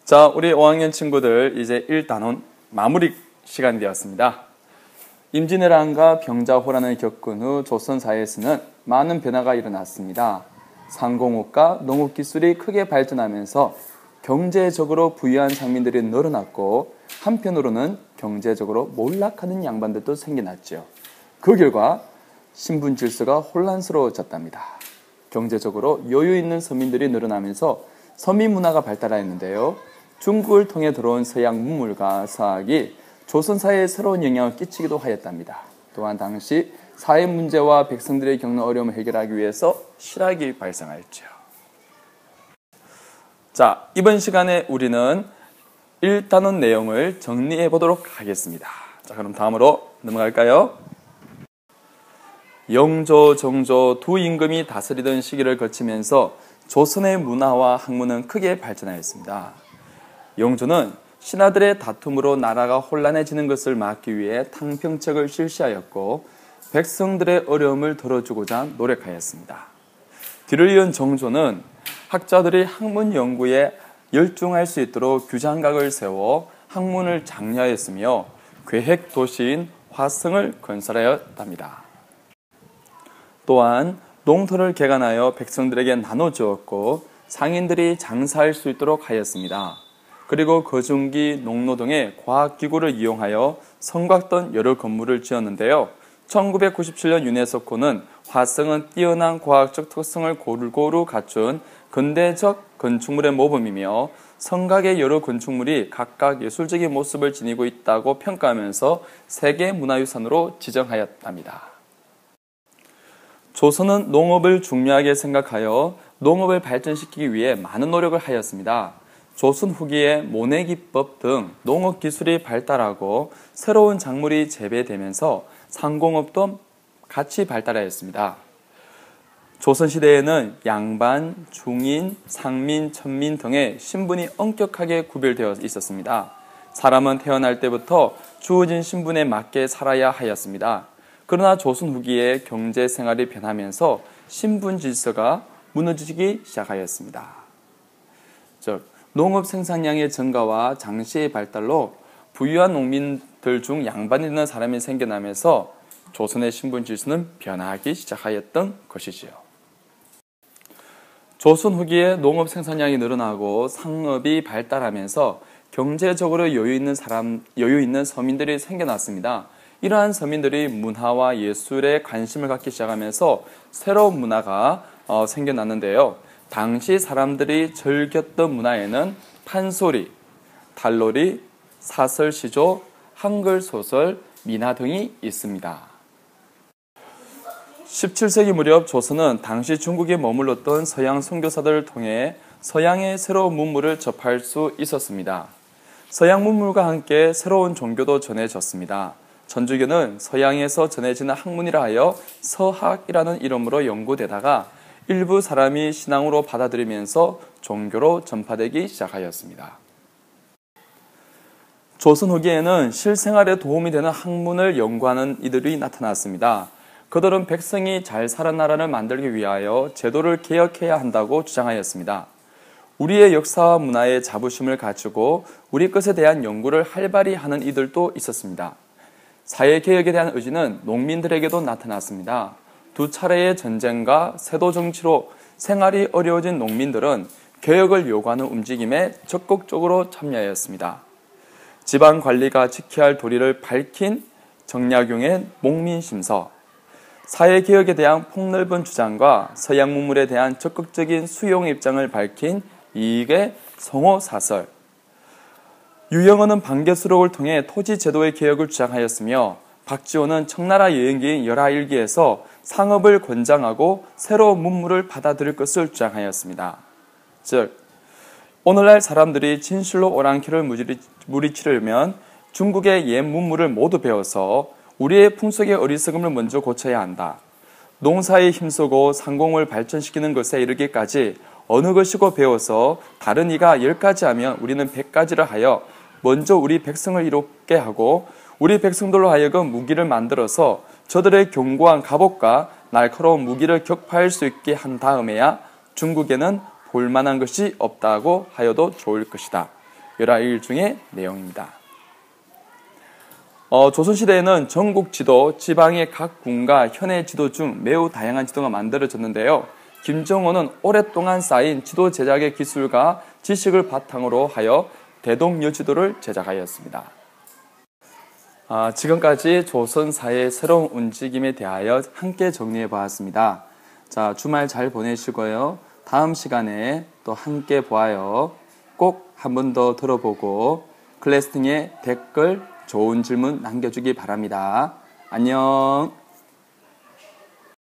자, 우리 5학년 친구들 이제 1단원 마무리 시간이 되었습니다. 임진왜란과 병자호란을 겪은 후 조선 사회에서는 많은 변화가 일어났습니다. 상공업과 농업기술이 크게 발전하면서 경제적으로 부유한 상민들이 늘어났고, 한편으로는 경제적으로 몰락하는 양반들도 생겨났죠. 그 결과 신분 질서가 혼란스러워졌답니다. 경제적으로 여유 있는 서민들이 늘어나면서 서민 문화가 발달하였는데요. 중국을 통해 들어온 서양 문물과 서학이 조선 사회에 새로운 영향을 끼치기도 하였답니다. 또한 당시 사회 문제와 백성들이 겪는 어려움을 해결하기 위해서 실학이 발생하였죠. 자, 이번 시간에 우리는 1단원 내용을 정리해 보도록 하겠습니다. 자, 그럼 다음으로 넘어갈까요? 영조, 정조 두 임금이 다스리던 시기를 거치면서 조선의 문화와 학문은 크게 발전하였습니다. 영조는 신하들의 다툼으로 나라가 혼란해지는 것을 막기 위해 탕평책을 실시하였고, 백성들의 어려움을 덜어주고자 노력하였습니다. 뒤를 이은 정조는 학자들이 학문 연구에 열중할 수 있도록 규장각을 세워 학문을 장려하였으며 계획 도시인 화성을 건설하였답니다. 또한 농토를 개간하여 백성들에게 나눠주었고, 상인들이 장사할 수 있도록 하였습니다. 그리고 거중기, 농로 등의 과학기구를 이용하여 성곽던 여러 건물을 지었는데요. 1997년 유네스코는 화성은 뛰어난 과학적 특성을 골고루 갖춘 근대적 건축물의 모범이며 성곽의 여러 건축물이 각각 예술적인 모습을 지니고 있다고 평가하면서 세계문화유산으로 지정하였답니다. 조선은 농업을 중요하게 생각하여 농업을 발전시키기 위해 많은 노력을 하였습니다. 조선 후기에 모내기법 등 농업기술이 발달하고 새로운 작물이 재배되면서 상공업도 같이 발달하였습니다. 조선시대에는 양반, 중인, 상민, 천민 등의 신분이 엄격하게 구별되어 있었습니다. 사람은 태어날 때부터 주어진 신분에 맞게 살아야 하였습니다. 그러나 조선 후기에 경제생활이 변하면서 신분 질서가 무너지기 시작하였습니다. 즉, 농업 생산량의 증가와 장시의 발달로 부유한 농민들 중 양반이 되는 사람이 생겨나면서 조선의 신분 질서는 변하기 시작하였던 것이지요. 조선 후기에 농업 생산량이 늘어나고 상업이 발달하면서 경제적으로 여유 있는 서민들이 생겨났습니다. 이러한 서민들이 문화와 예술에 관심을 갖기 시작하면서 새로운 문화가 생겨났는데요. 당시 사람들이 즐겼던 문화에는 판소리, 달놀이, 사설시조, 한글소설, 민화 등이 있습니다. 17세기 무렵 조선은 당시 중국에 머물렀던 서양 선교사들을 통해 서양의 새로운 문물을 접할 수 있었습니다. 서양 문물과 함께 새로운 종교도 전해졌습니다. 천주교는 서양에서 전해지는 학문이라 하여 서학이라는 이름으로 연구되다가 일부 사람이 신앙으로 받아들이면서 종교로 전파되기 시작하였습니다. 조선 후기에는 실생활에 도움이 되는 학문을 연구하는 이들이 나타났습니다. 그들은 백성이 잘 사는 나라를 만들기 위하여 제도를 개혁해야 한다고 주장하였습니다. 우리의 역사와 문화에 자부심을 갖추고 우리 것에 대한 연구를 활발히 하는 이들도 있었습니다. 사회개혁에 대한 의지는 농민들에게도 나타났습니다. 두 차례의 전쟁과 세도 정치로 생활이 어려워진 농민들은 개혁을 요구하는 움직임에 적극적으로 참여하였습니다. 지방관리가 지켜야 할 도리를 밝힌 정약용의 목민심서, 사회개혁에 대한 폭넓은 주장과 서양 문물에 대한 적극적인 수용 입장을 밝힌 이익의 성호사설, 유영어는 반개수록을 통해 토지제도의 개혁을 주장하였으며 박지호는 청나라 여행기인 열하일기에서 상업을 권장하고 새로운 문물을 받아들일 것을 주장하였습니다. 즉, 오늘날 사람들이 진실로 오랑캐를 무리치려면 중국의 옛 문물을 모두 배워서 우리의 풍속의 어리석음을 먼저 고쳐야 한다. 농사에 힘쓰고 상공을 발전시키는 것에 이르기까지 어느 것이고 배워서 다른 이가 10가지 하면 우리는 100가지를 하여 먼저 우리 백성을 이롭게 하고 우리 백성들로 하여금 무기를 만들어서 저들의 견고한 갑옷과 날카로운 무기를 격파할 수 있게 한 다음에야 중국에는 볼만한 것이 없다고 하여도 좋을 것이다. 열하일 중의 내용입니다. 조선시대에는 전국 지도, 지방의 각 군과 현해 지도 중 매우 다양한 지도가 만들어졌는데요. 김정호는 오랫동안 쌓인 지도 제작의 기술과 지식을 바탕으로 하여 대동여지도를 제작하였습니다. 지금까지 조선 사회의 새로운 움직임에 대하여 함께 정리해 보았습니다. 자, 주말 잘 보내시고요. 다음 시간에 또 함께 보아요. 꼭 한 번 더 들어보고 클래스팅에 댓글, 좋은 질문 남겨주기 바랍니다. 안녕.